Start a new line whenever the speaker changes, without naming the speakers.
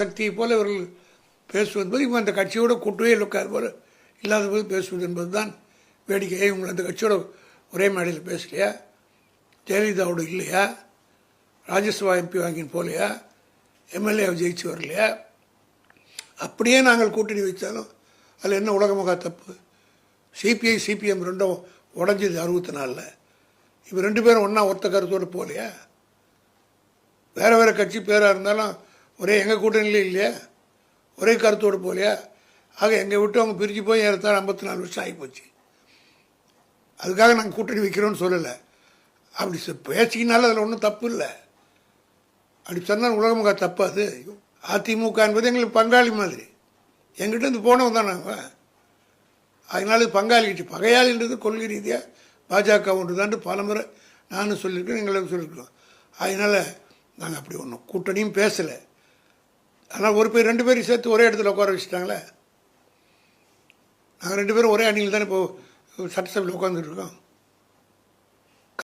சக்தியை போல இவர்கள் பேசுவது போது இவங்க அந்த கட்சியோட கூட்டவே இருக்காது போல இல்லாத போது பேசுவது என்பது தான் வேடிக்கை. இவங்க அந்த கட்சியோட ஒரே மேடையில் பேசலையா? ஜெயலலிதாவோட இல்லையா? ராஜ்யசபா எம்பி வாங்கின்னு போகலையா? எம்எல்ஏ ஜெயிச்சு வரலையா? அப்படியே நாங்கள் கூட்டணி வைத்தாலும் அதில் என்ன உலகமாக தப்பு? சிபிஐ சிபிஎம் ரெண்டும் உடஞ்சது 64. இப்போ 2 பேரும் ஒன்றா ஒத்த கருத்தோடு போகலையா? வேறு வேறு கட்சி பேராக இருந்தாலும் ஒரே எங்கள் கூட்டணியிலே இல்லையா? ஒரே கருத்தோடு போகலையா? ஆக எங்கள் விட்டு அவங்க பிரிஞ்சு போய் ஏறத்தாழ 54 வருஷம் ஆகிப்போச்சு. அதுக்காக நாங்கள் கூட்டணி வைக்கிறோன்னு சொல்லலை. அப்படி பேசிக்கினாலும் அதில் ஒன்றும் தப்பு இல்லை. அப்படி சொன்னால் உலகமாக தப்பு. அது அதிமுக என்பது எங்களுக்கு பங்காளி மாதிரி. எங்கிட்ட இருந்து போனவங்க தான் நாங்கள். அதனால பங்காளிக்கிட்டு பகையாளின்றது கொள்கை ரீதியாக பாஜக ஒன்று தான் பலமுறை நானும் சொல்லியிருக்கேன், எங்களுக்கு சொல்லியிருக்கோம். அதனால் நாங்கள் அப்படி ஒன்றும் கூட்டணியும் பேசலை. ஆனால் 2 பேரையும் சேர்த்து ஒரே இடத்துல உட்கார வச்சுட்டாங்களே. நாங்கள் 2 பேரும் ஒரே அணியில் தானே இப்போது சட்டசபையில் உட்காந்துருக்கோம்.